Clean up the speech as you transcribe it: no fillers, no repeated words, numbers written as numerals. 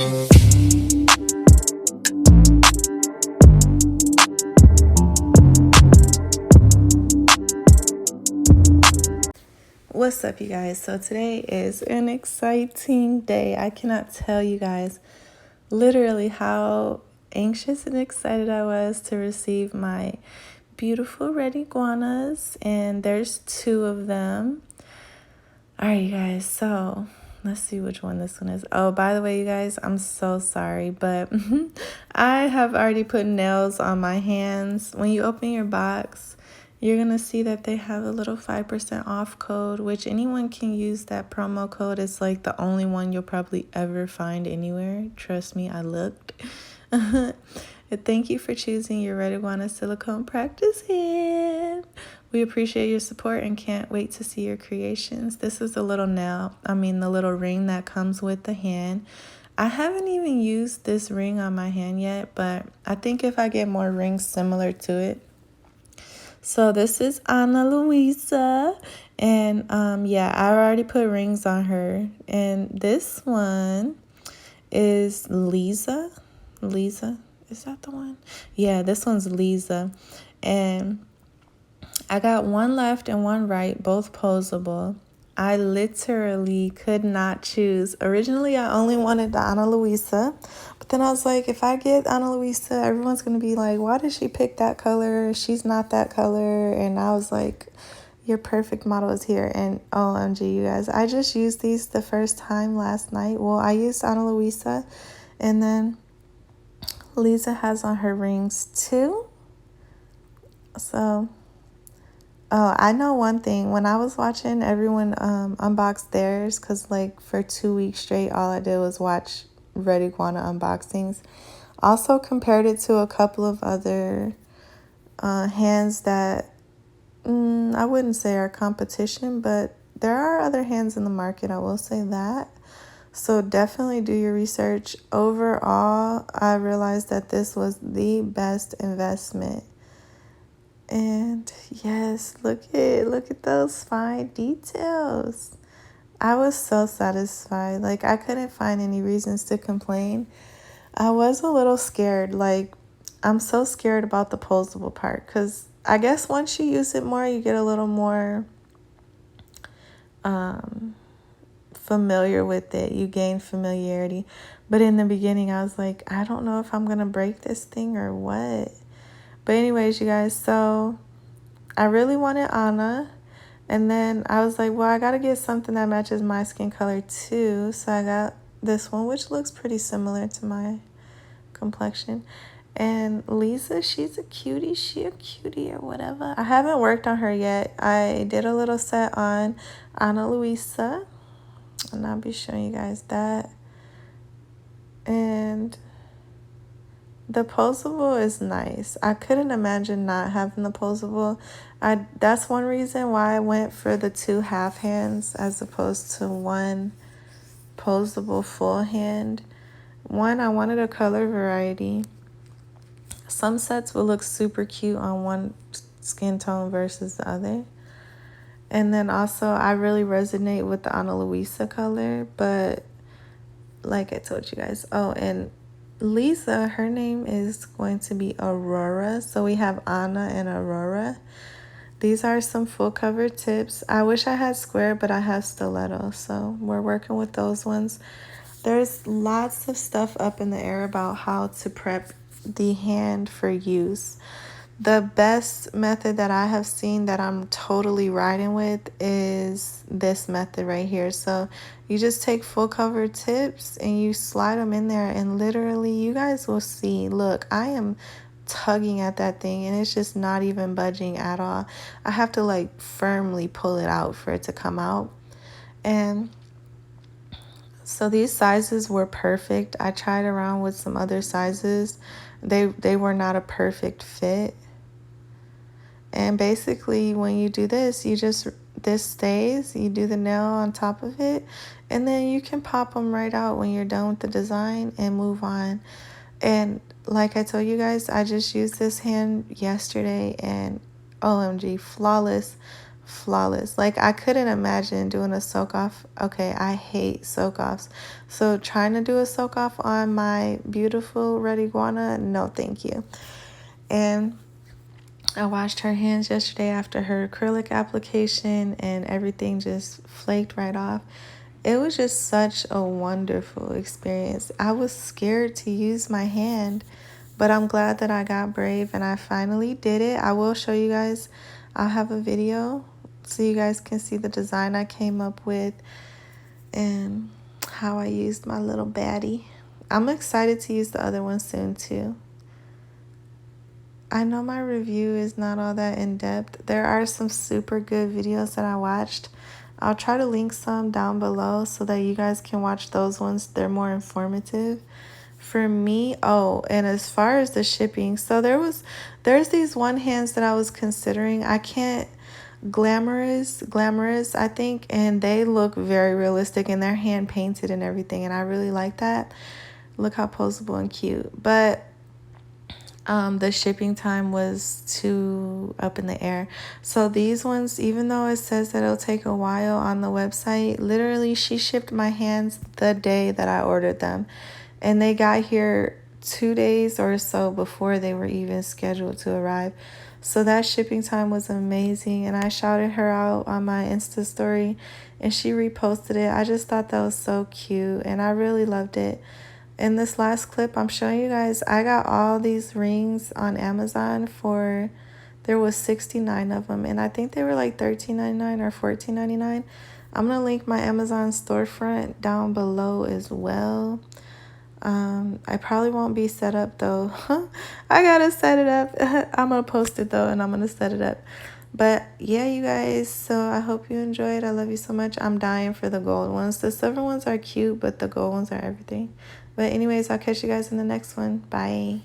What's up, you guys? So today is an exciting day. I cannot tell you guys literally how anxious and excited I was to receive my beautiful red iguanas, and there's 2 of them. All right, you guys, so let's see which one this one is. Oh, by the way, you guys, I'm so sorry, but I have already put nails on my hands. When you open your box, you're going to see that they have a little 5% off code, which anyone can use that promo code. It's like the only one you'll probably ever find anywhere. Trust me, I looked. Thank you for choosing your Reg Iguana silicone practice hand. We appreciate your support and can't wait to see your creations. This is the little the little ring that comes with the hand. I haven't even used this ring on my hand yet, but I think if I get more rings similar to it. So this is Analusia, and I already put rings on her. And this one is Liza. Liza, is that the one? Yeah, this one's Liza, and I got one left and one right, both poseable. I literally could not choose. Originally, I only wanted the Analusia, but then I was like, if I get Analusia, everyone's going to be like, why did she pick that color? She's not that color. And I was like, your perfect model is here. And OMG, you guys, I just used these the first time last night. Well, I used Analusia, and then Liza has on her rings too. So... oh, I know one thing. When I was watching everyone unbox theirs, because like for 2 weeks straight, all I did was watch Reg Iguana unboxings. Also compared it to a couple of other hands that I wouldn't say are competition, but there are other hands in the market, I will say that. So definitely do your research. Overall, I realized that this was the best investment. And yes, look at those fine details. I was so satisfied. Like, I couldn't find any reasons to complain. I was a little scared. Like, I'm so scared about the poseable part, because I guess once you use it more, you get a little more familiar with it. You gain familiarity. But in the beginning, I was like, I don't know if I'm going to break this thing or what. But anyways, you guys, so I really wanted Anna, and then I was like, well, I got to get something that matches my skin color too. So I got this one, which looks pretty similar to my complexion. And Liza, she's a cutie. She a cutie or whatever. I haven't worked on her yet. I did a little set on Analusia, and I'll be showing you guys that. And the poseable is nice. I couldn't imagine not having the poseable. That's one reason why I went for the 2 half hands as opposed to one poseable full hand. One, I wanted a color variety. Some sets will look super cute on one skin tone versus the other. And then also, I really resonate with the Analusia color, but like I told you guys. Oh, and Liza, her name is going to be Aurora. So we have Anna and Aurora. These are some full cover tips. I wish I had square, but I have stiletto. So we're working with those ones. There's lots of stuff up in the air about how to prep the hand for use. The best method that I have seen that I'm totally riding with is this method right here. So you just take full cover tips and you slide them in there, and literally you guys will see, look, I am tugging at that thing and it's just not even budging at all. I have to like firmly pull it out for it to come out. And so these sizes were perfect. I tried around with some other sizes. They were not a perfect fit. And basically, when you do this, this stays, you do the nail on top of it, and then you can pop them right out when you're done with the design and move on. And like I told you guys, I just used this hand yesterday, and OMG, flawless flawless. Like, I couldn't imagine doing a soak off. Okay, I hate soak offs. So trying to do a soak off on my beautiful Reg Iguana, no thank you. And I washed her hands yesterday after her acrylic application, and everything just flaked right off. It was just such a wonderful experience. I was scared to use my hand, but I'm glad that I got brave and I finally did it. I will show you guys. I'll have a video so you guys can see the design I came up with and how I used my little baddie. I'm excited to use the other one soon too. I know my review is not all that in-depth. There are some super good videos that I watched. I'll try to link some down below so that you guys can watch those ones. They're more informative. For me, oh, and as far as the shipping, so there's these one hands that I was considering. I can't, glamorous, I think, and they look very realistic and they're hand painted and everything, and I really like that. Look how poseable and cute. But the shipping time was too up in the air. So these ones, even though it says that it'll take a while on the website, literally she shipped my hands the day that I ordered them. And they got here 2 days or so before they were even scheduled to arrive. So that shipping time was amazing. And I shouted her out on my Insta story and she reposted it. I just thought that was so cute and I really loved it. In this last clip, I'm showing you guys, I got all these rings on Amazon for, there was 69 of them. And I think they were like $13.99 or $14.99. I'm going to link my Amazon storefront down below as well. I probably won't be set up though. I gotta set it up. I'm gonna post it though and I'm gonna set it up. But yeah, you guys, so I hope you enjoyed. I love you so much. I'm dying for the gold ones. The silver ones are cute, but the gold ones are everything. But anyways, I'll catch you guys in the next one. Bye.